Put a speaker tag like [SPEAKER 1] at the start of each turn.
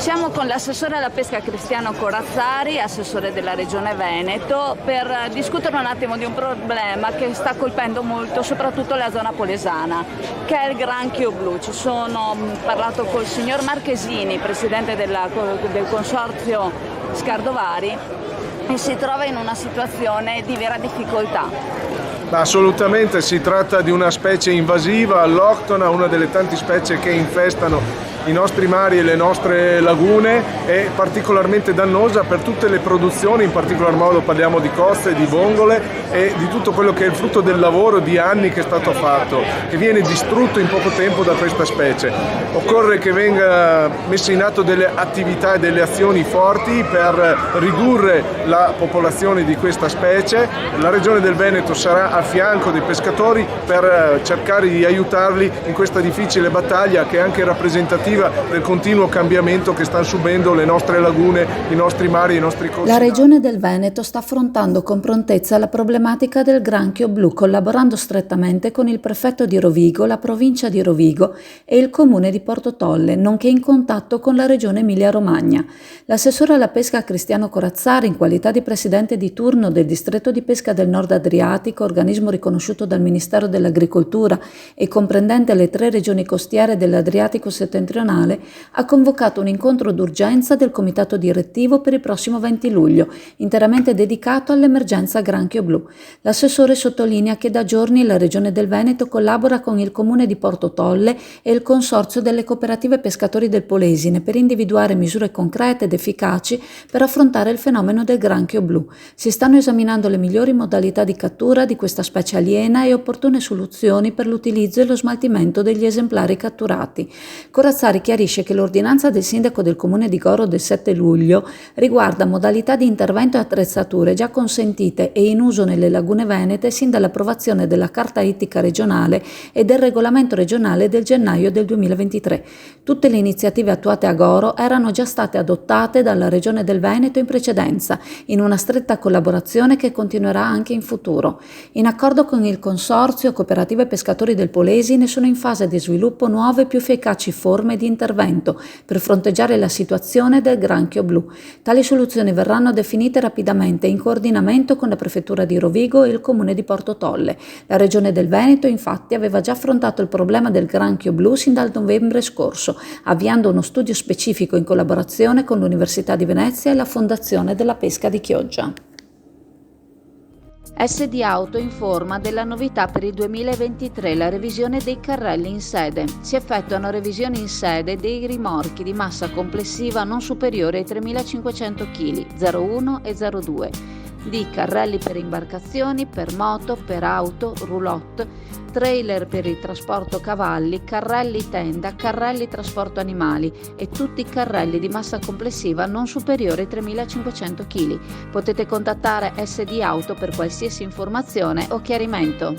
[SPEAKER 1] Siamo con l'assessore alla pesca Cristiano Corazzari, assessore della Regione Veneto, per discutere un attimo di un problema che sta colpendo molto soprattutto la zona polesana, che è il granchio blu. Ci sono parlato col signor Marchesini, presidente del consorzio Scardovari, e si trova in una situazione di vera difficoltà.
[SPEAKER 2] Assolutamente, si tratta di una specie invasiva, alloctona, una delle tante specie che infestano i nostri mari e le nostre lagune, è particolarmente dannosa per tutte le produzioni, in particolar modo parliamo di coste, di vongole e di tutto quello che è il frutto del lavoro di anni che è stato fatto, che viene distrutto in poco tempo da questa specie. Occorre che venga messa in atto delle attività e delle azioni forti per ridurre la popolazione di questa specie. La Regione del Veneto sarà a fianco dei pescatori per cercare di aiutarli in questa difficile battaglia, che è anche rappresentativa del continuo cambiamento che stanno subendo le nostre lagune, i nostri mari e i nostri costi.
[SPEAKER 3] La Regione del Veneto sta affrontando con prontezza la problematica del granchio blu, collaborando strettamente con il prefetto di Rovigo, la provincia di Rovigo e il comune di Porto Tolle, nonché in contatto con la Regione Emilia-Romagna. L'assessore alla pesca Cristiano Corazzari, in qualità di presidente di turno del distretto di pesca del Nord Adriatico, organismo riconosciuto dal Ministero dell'Agricoltura e comprendente le 3 regioni costiere dell'Adriatico settentrionale, ha convocato un incontro d'urgenza del comitato direttivo per il prossimo 20 luglio, interamente dedicato all'emergenza granchio blu. L'assessore sottolinea che da giorni la Regione del Veneto collabora con il comune di Porto Tolle e il consorzio delle cooperative pescatori del Polesine per individuare misure concrete ed efficaci per affrontare il fenomeno del granchio blu. Si stanno esaminando le migliori modalità di cattura di questa specie aliena e opportune soluzioni per l'utilizzo e lo smaltimento degli esemplari catturati. Corazzari chiarisce che l'ordinanza del sindaco del comune di Goro del 7 luglio riguarda modalità di intervento e attrezzature già consentite e in uso nelle lagune venete sin dall'approvazione della Carta Ittica regionale e del regolamento regionale del gennaio del 2023. Tutte le iniziative attuate a Goro erano già state adottate dalla Regione del Veneto in precedenza, in una stretta collaborazione che continuerà anche in futuro. In accordo con il consorzio Cooperative Pescatori del Polesine sono in fase di sviluppo nuove e più efficaci forme di intervento per fronteggiare la situazione del granchio blu. Tali soluzioni verranno definite rapidamente in coordinamento con la Prefettura di Rovigo e il Comune di Porto Tolle. La Regione del Veneto infatti aveva già affrontato il problema del granchio blu sin dal novembre scorso, avviando uno studio specifico in collaborazione con l'Università di Venezia e la Fondazione della Pesca di Chioggia.
[SPEAKER 4] SD Auto informa della novità per il 2023, la revisione dei carrelli in sede. Si effettuano revisioni in sede dei rimorchi di massa complessiva non superiore ai 3.500 kg, 01 e 02, di carrelli per imbarcazioni, per moto, per auto, roulotte, trailer per il trasporto cavalli, carrelli tenda, carrelli trasporto animali e tutti i carrelli di massa complessiva non superiore ai 3.500 kg. Potete contattare SD Auto per qualsiasi informazione o chiarimento.